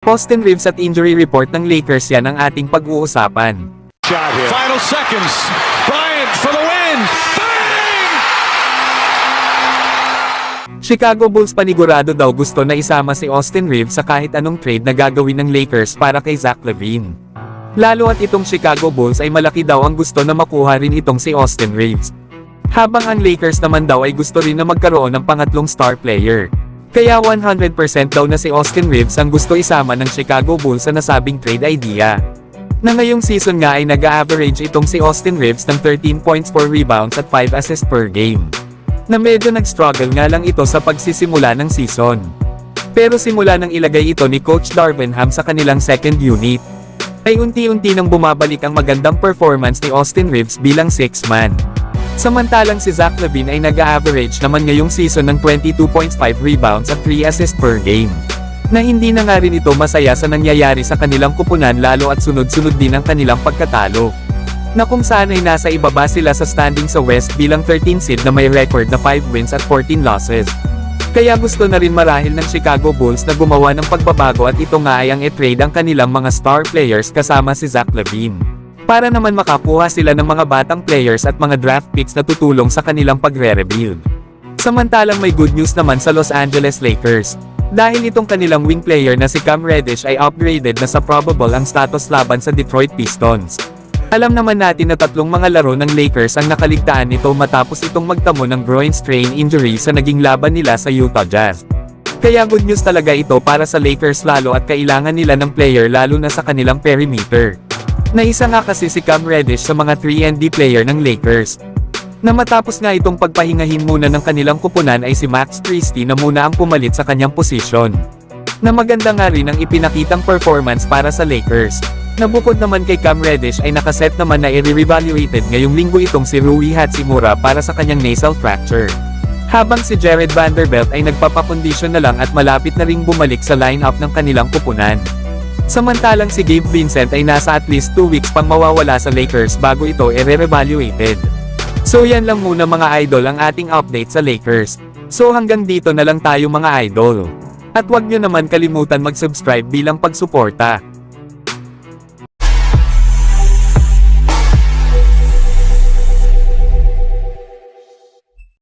Austin Reeves at injury report ng Lakers, yan ang ating pag-uusapan. Final seconds. Bryant for the win. Bang! Chicago Bulls panigurado daw gusto na isama si Austin Reeves sa kahit anong trade na gagawin ng Lakers para kay Zach LaVine. Lalo at itong Chicago Bulls ay malaki daw ang gusto na makuha rin itong si Austin Reeves. Habang ang Lakers naman daw ay gusto rin na magkaroon ng pangatlong star player. Kaya 100% daw na si Austin Reeves ang gusto isama ng Chicago Bulls sa nasabing trade idea. Na ngayong season nga ay nag-a-average itong si Austin Reeves ng 13 points, 4 rebounds at 5 assists per game. Na medyo nag-struggle nga lang ito sa pagsisimula ng season. Pero simula nang ilagay ito ni Coach Darvin Ham sa kanilang second unit, ay unti-unti nang bumabalik ang magandang performance ni Austin Reeves bilang 6-man. Samantalang si Zach LaVine ay nag-a-average naman ngayong season ng 22.5 rebounds at 3 assists per game. Na hindi na nga rin ito masaya sa nangyayari sa kanilang kupunan, lalo at sunod-sunod din ang kanilang pagkatalo. Na kung saan ay nasa ibaba sila sa standing sa West bilang 13 seed na may record na 5 wins at 14 losses. Kaya gusto na rin marahil ng Chicago Bulls na gumawa ng pagbabago at ito nga ay ang i-trade ang kanilang mga star players kasama si Zach LaVine. Para naman makakuha sila ng mga batang players at mga draft picks na tutulong sa kanilang pagre-rebuild. Samantalang may good news naman sa Los Angeles Lakers. Dahil itong kanilang wing player na si Cam Reddish ay upgraded na sa probable ang status laban sa Detroit Pistons. Alam naman natin na 3 mga laro ng Lakers ang nakaligtaan nito matapos itong magtamo ng groin strain injury sa naging laban nila sa Utah Jazz. Kaya good news talaga ito para sa Lakers, lalo at kailangan nila ng player lalo na sa kanilang perimeter. Na isa nga kasi si Cam Reddish sa mga 3-and-D player ng Lakers. Na matapos nga itong pagpahingahin muna ng kanilang kupunan ay si Max Christie na muna ang pumalit sa kanyang posisyon. Na maganda nga rin ang ipinakitang performance para sa Lakers. Na bukod naman kay Cam Reddish ay nakaset naman na i-reevaluated ngayong linggo itong si Rui Hachimura para sa kanyang nasal fracture. Habang si Jared Vanderbilt ay nagpapakondisyon na lang at malapit na ring bumalik sa lineup ng kanilang kupunan. Samantalang si Gabe Vincent ay nasa at least 2 weeks pang mawawala sa Lakers bago ito i-re-evaluated. So yan lang muna mga idol ang ating update sa Lakers. So hanggang dito na lang tayo mga idol. At huwag nyo naman kalimutan mag-subscribe bilang pagsuporta.